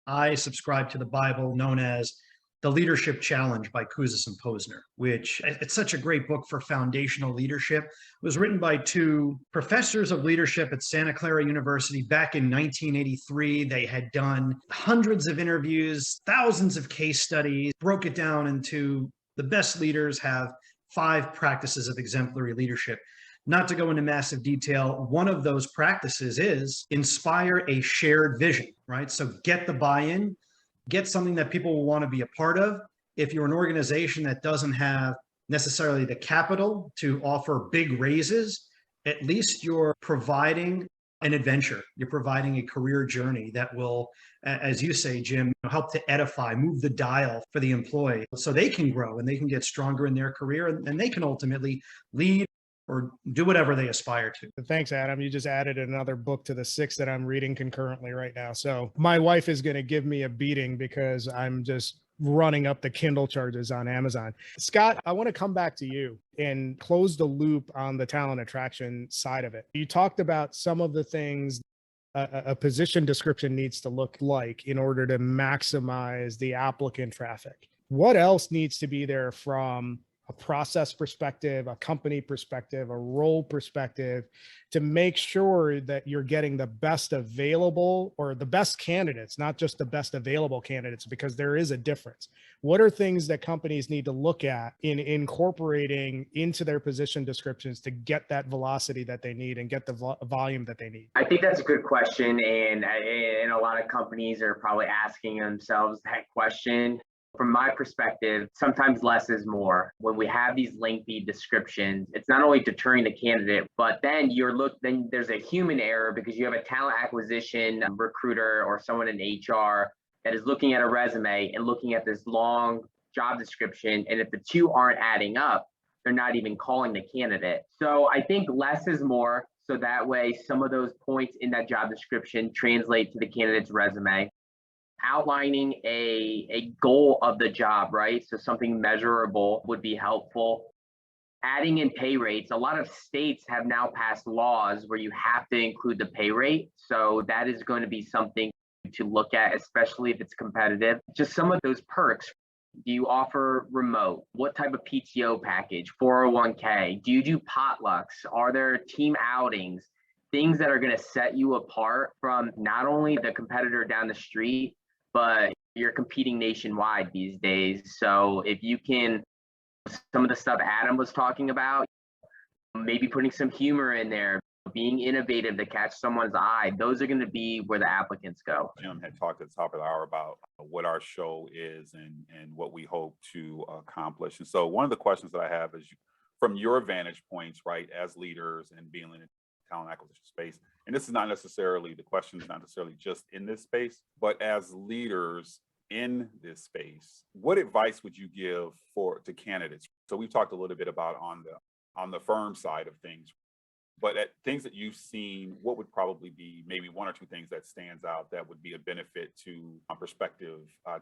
I subscribe to the Bible known as The Leadership Challenge by Kouzes and Posner, which it's such a great book for foundational leadership. It was written by two professors of leadership at Santa Clara University back in 1983. They had done hundreds of interviews, thousands of case studies, broke it down into the best leaders have 5 practices of exemplary leadership. Not to go into massive detail, one of those practices is inspire a shared vision, right? So get the buy-in, get something that people will want to be a part of. If you're an organization that doesn't have necessarily the capital to offer big raises, at least you're providing an adventure. You're providing a career journey that will, as you say, Jim, help to edify, move the dial for the employee so they can grow and they can get stronger in their career and they can ultimately lead or do whatever they aspire to. Thanks, Adam. You just added another book to the 6 that I'm reading concurrently right now. So my wife is going to give me a beating because I'm just running up the Kindle charges on Amazon. Scott, I want to come back to you and close the loop on the talent attraction side of it. You talked about some of the things a position description needs to look like in order to maximize the applicant traffic. What else needs to be there from a process perspective, a company perspective, a role perspective, to make sure that you're getting the best available or the best candidates, not just the best available candidates, because there is a difference. What are things that companies need to look at in incorporating into their position descriptions to get that velocity that they need and get the volume that they need? I think that's a good question. And a lot of companies are probably asking themselves that question. From my perspective, sometimes less is more. When we have these lengthy descriptions, it's not only deterring the candidate, but then then there's a human error because you have a talent acquisition recruiter or someone in HR that is looking at a resume and looking at this long job description. And if the two aren't adding up, they're not even calling the candidate. So I think less is more. So that way, some of those points in that job description translate to the candidate's resume. Outlining a goal of the job, right? So something measurable would be helpful. Adding in pay rates. A lot of states have now passed laws where you have to include the pay rate. So that is going to be something to look at, especially if it's competitive. Just some of those perks. Do you offer remote? What type of PTO package? 401k? Do you do potlucks? Are there team outings? Things that are going to set you apart from not only the competitor down the street, but you're competing nationwide these days. So if you can, some of the stuff Adam was talking about, maybe putting some humor in there, being innovative to catch someone's eye, those are going to be where the applicants go. Jim had talked at the top of the hour about what our show is and what we hope to accomplish. And so one of the questions that I have is, from your vantage points, right, as leaders and being in talent acquisition space, and this is not necessarily, the question is not necessarily just in this space, but as leaders in this space, what advice would you give to candidates? So we've talked a little bit about on the firm side of things, but at things that you've seen, what would probably be maybe 1 or 2 things that stands out that would be a benefit to prospective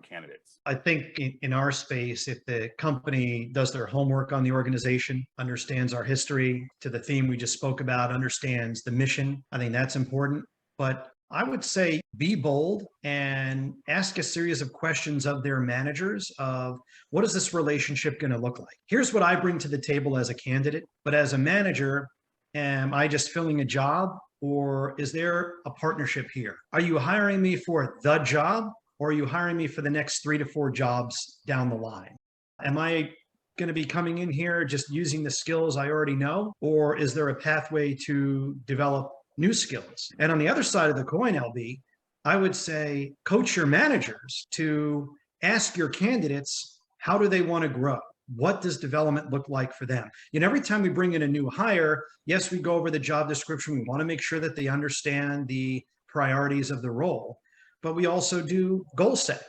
candidates? I think in our space, if the company does their homework on the organization, understands our history to the theme we just spoke about, understands the mission, I think that's important. But I would say be bold and ask a series of questions of their managers of what is this relationship going to look like? Here's what I bring to the table as a candidate, but as a manager, Am I just filling a job, or is there a partnership here? Are you hiring me for the job, or are you hiring me for the next 3 to 4 jobs down the line? Am I going to be coming in here just using the skills I already know, or is there a pathway to develop new skills? And on the other side of the coin, LB, I would say coach your managers to ask your candidates, how do they want to grow? What does development look like for them? Every time we bring in a new hire, yes, we go over the job description. We want to make sure that they understand the priorities of the role, but we also do goal setting,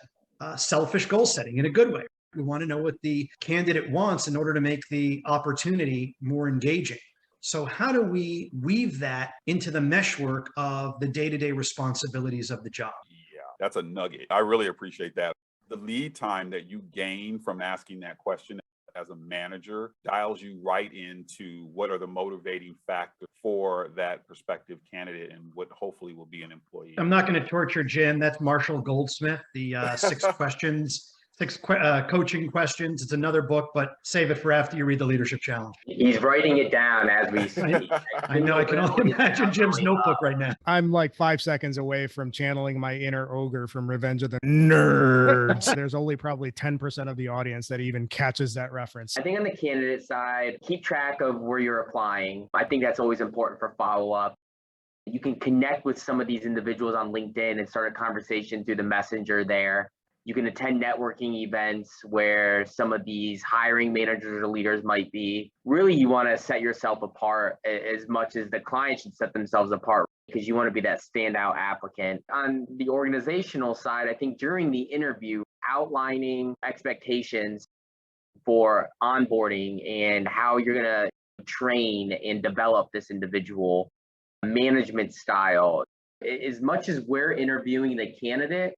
selfish goal setting in a good way. We want to know what the candidate wants in order to make the opportunity more engaging. So how do we weave that into the meshwork of the day-to-day responsibilities of the job? Yeah, that's a nugget. I really appreciate that. The lead time that you gain from asking that question as a manager dials you right into what are the motivating factors for that prospective candidate and what hopefully will be an employee. I'm not going to torture Jim. That's Marshall Goldsmith, the 6 questions. 6 coaching questions. It's another book, but save it for after you read the Leadership Challenge. He's writing it down as we speak. I know. I can only imagine Jim's notebook right now. I'm like 5 seconds away from channeling my inner ogre from Revenge of the Nerds. There's only probably 10% of the audience that even catches that reference. I think on the candidate side, keep track of where you're applying. I think that's always important for follow-up. You can connect with some of these individuals on LinkedIn and start a conversation through the messenger there. You can attend networking events where some of these hiring managers or leaders might be. Really, you want to set yourself apart as much as the client should set themselves apart, because you want to be that standout applicant. On the organizational side, I think during the interview, outlining expectations for onboarding and how you're going to train and develop this individual, management style. As much as we're interviewing the candidate,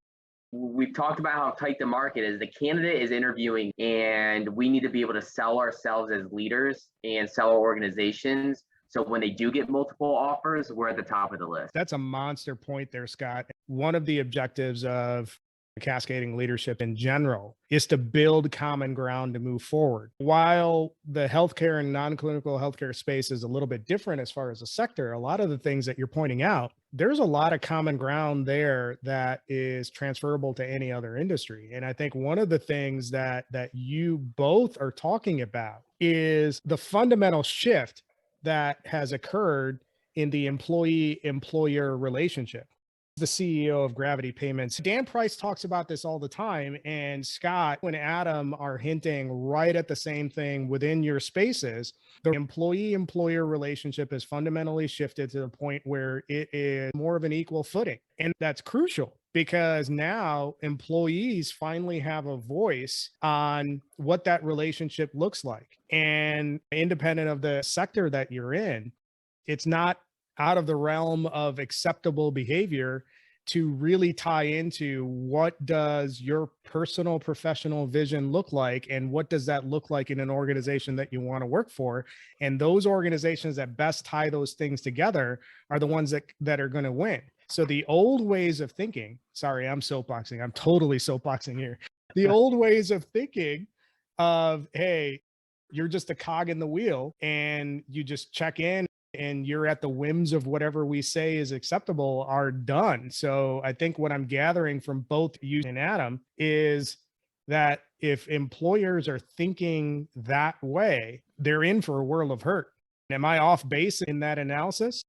we've talked about how tight the market is. The candidate is interviewing, and we need to be able to sell ourselves as leaders and sell our organizations. So when they do get multiple offers, we're at the top of the list. That's a monster point there, Scott. One of the objectives of cascading leadership in general is to build common ground to move forward. While the healthcare and non-clinical healthcare space is a little bit different as far as a sector, a lot of the things that you're pointing out, there's a lot of common ground there that is transferable to any other industry. And I think one of the things that you both are talking about is the fundamental shift that has occurred in the employee-employer relationship. The CEO of Gravity Payments, Dan Price, talks about this all the time. And Scott and Adam are hinting right at the same thing within your spaces. The employee-employer relationship has fundamentally shifted to the point where it is more of an equal footing. And that's crucial because now employees finally have a voice on what that relationship looks like. And independent of the sector that you're in, it's not out of the realm of acceptable behavior to really tie into what does your personal professional vision look like, and what does that look like in an organization that you want to work for. And those organizations that best tie those things together are the ones that are going to win. So the old ways of thinking, sorry, I'm soapboxing. I'm totally soapboxing here. The old ways of thinking of, hey, you're just a cog in the wheel and you just check in and you're at the whims of whatever we say is acceptable are done. So I think what I'm gathering from both you and Adam is that if employers are thinking that way, they're in for a world of hurt. Am I off base in that analysis?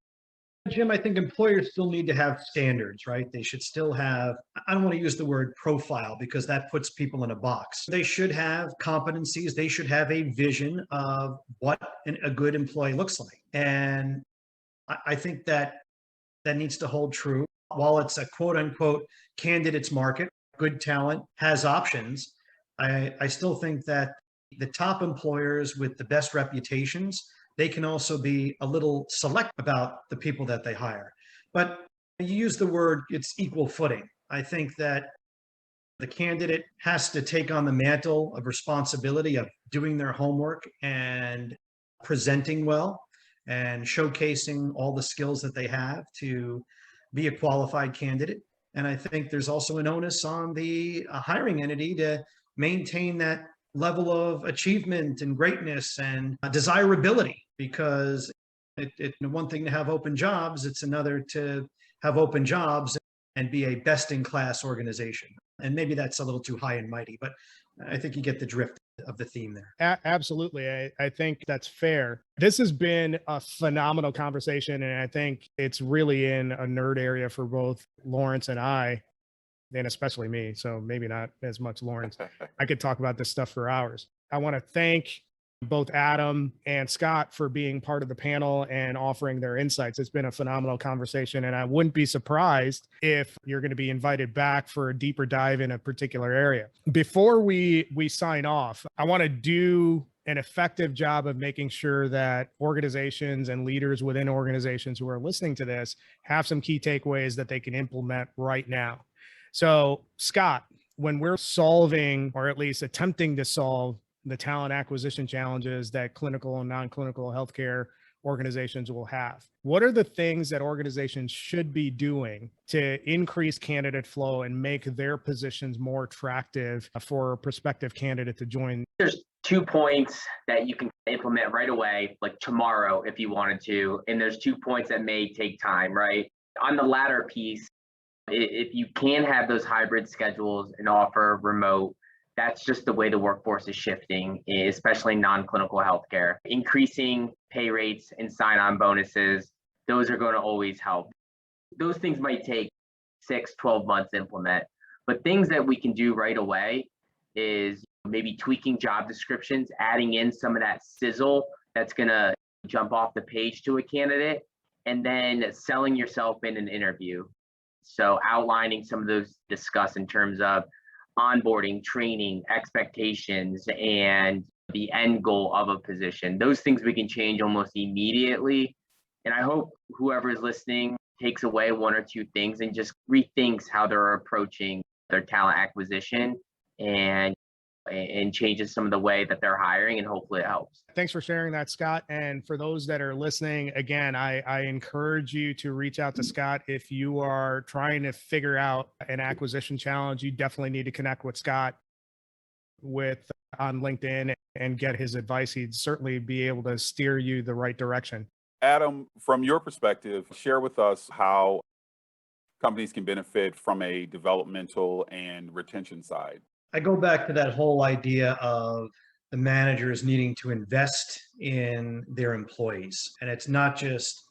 Jim, I think employers still need to have standards, right? They should still have, I don't want to use the word profile because that puts people in a box. They should have competencies. They should have a vision of what a good employee looks like. And I think that needs to hold true. While it's a quote unquote candidates market, good talent has options. I still think that the top employers with the best reputations, they can also be a little select about the people that they hire. But you use the word, it's equal footing. I think that the candidate has to take on the mantle of responsibility of doing their homework and presenting well and showcasing all the skills that they have to be a qualified candidate. And I think there's also an onus on the hiring entity to maintain that level of achievement and greatness and desirability, because One thing to have open jobs, it's another to have open jobs and be a best in class organization. And maybe that's a little too high and mighty, but I think you get the drift of the theme there. Absolutely. I think that's fair. This has been a phenomenal conversation. And I think it's really in a nerd area for both Lawrence and I, and especially me. So maybe not as much Lawrence. I could talk about this stuff for hours. I want to thank both Adam and Scott for being part of the panel and offering their insights. It's been a phenomenal conversation, and I wouldn't be surprised if you're going to be invited back for a deeper dive in a particular area. Before we sign off, I want to do an effective job of making sure that organizations and leaders within organizations who are listening to this have some key takeaways that they can implement right now. So, Scott, when we're solving, or at least attempting to solve, the talent acquisition challenges that clinical and non-clinical healthcare organizations will have, what are the things that organizations should be doing to increase candidate flow and make their positions more attractive for a prospective candidate to join? There's 2 points that you can implement right away, like tomorrow if you wanted to, and there's 2 points that may take time, right? On the latter piece, if you can have those hybrid schedules and offer remote, that's just the way the workforce is shifting, especially non-clinical healthcare. Increasing pay rates and sign-on bonuses, those are going to always help. Those things might take 6, 12 months to implement, but things that we can do right away is maybe tweaking job descriptions, adding in some of that sizzle that's going to jump off the page to a candidate, and then selling yourself in an interview. So outlining some of those discuss in terms of onboarding, training, expectations, and the end goal of a position. Those things we can change almost immediately. And I hope whoever is listening takes away 1 or 2 things and just rethinks how they're approaching their talent acquisition and changes some of the way that they're hiring, and hopefully it helps. Thanks for sharing that, Scott. And for those that are listening, again, I encourage you to reach out to Scott. If you are trying to figure out an acquisition challenge, you definitely need to connect with Scott on LinkedIn and get his advice. He'd certainly be able to steer you the right direction. Adam, from your perspective, share with us how companies can benefit from a developmental and retention side. I go back to that whole idea of the managers needing to invest in their employees. And it's not just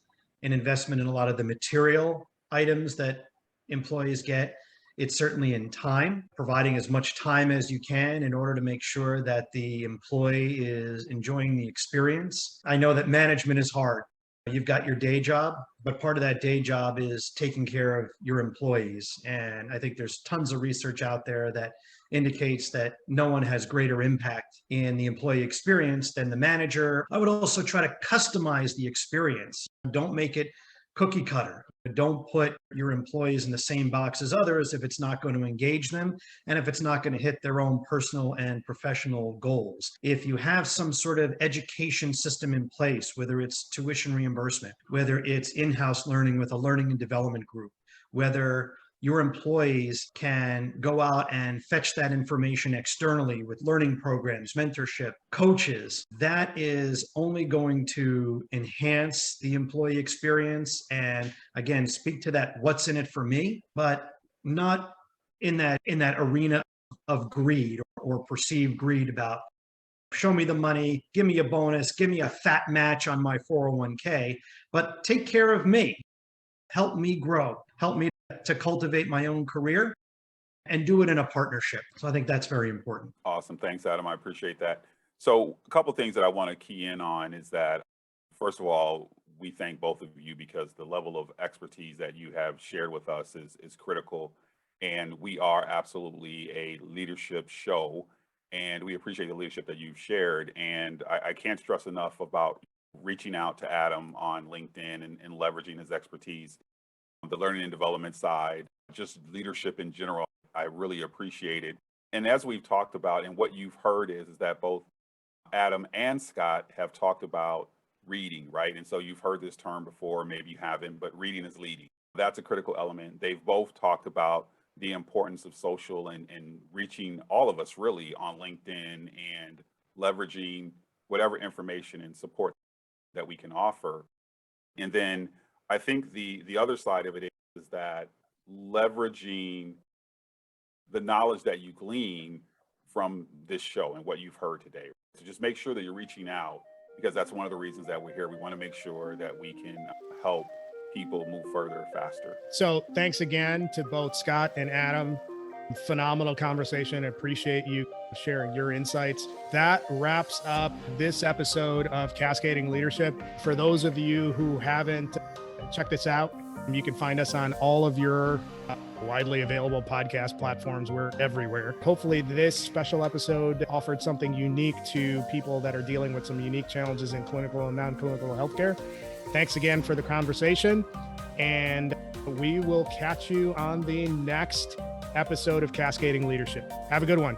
an investment in a lot of the material items that employees get. It's certainly in time, providing as much time as you can in order to make sure that the employee is enjoying the experience. I know that management is hard. You've got your day job, but part of that day job is taking care of your employees. And I think there's tons of research out there that indicates that no one has greater impact in the employee experience than the manager. I would also try to customize the experience. Don't make it cookie cutter. Don't put your employees in the same box as others if it's not going to engage them and if it's not going to hit their own personal and professional goals. If you have some sort of education system in place, whether it's tuition reimbursement, whether it's in-house learning with a learning and development group, whether your employees can go out and fetch that information externally with learning programs, mentorship, coaches, that is only going to enhance the employee experience. And again, speak to that what's in it for me, but not in that arena of greed or perceived greed about show me the money, give me a bonus, give me a fat match on my 401k, but take care of me, help me grow, help me to cultivate my own career and do it in a partnership. So I think that's very important. Awesome. Thanks, Adam. I appreciate that. So a couple of things that I want to key in on is that, first of all, we thank both of you because the level of expertise that you have shared with us is critical. And we are absolutely a leadership show. And we appreciate the leadership that you've shared. And I can't stress enough about reaching out to Adam on LinkedIn and leveraging his expertise. The learning and development side, just leadership in general, I really appreciate it. And as we've talked about, and what you've heard is that both Adam and Scott have talked about reading, right? And so you've heard this term before, maybe you haven't, but reading is leading. That's a critical element. They've both talked about the importance of social and reaching all of us really on LinkedIn and leveraging whatever information and support that we can offer. And then I think the other side of it is that leveraging the knowledge that you glean from this show and what you've heard today. So just make sure that you're reaching out, because that's one of the reasons that we're here. We want to make sure that we can help people move further faster. So thanks again to both Scott and Adam. Phenomenal conversation. I appreciate you sharing your insights. That wraps up this episode of Cascading Leadership. For those of you who haven't checked this out, you can find us on all of your widely available podcast platforms. We're everywhere. Hopefully this special episode offered something unique to people that are dealing with some unique challenges in clinical and non-clinical healthcare. Thanks again for the conversation, and we will catch you on the next episode of Cascading Leadership. Have a good one.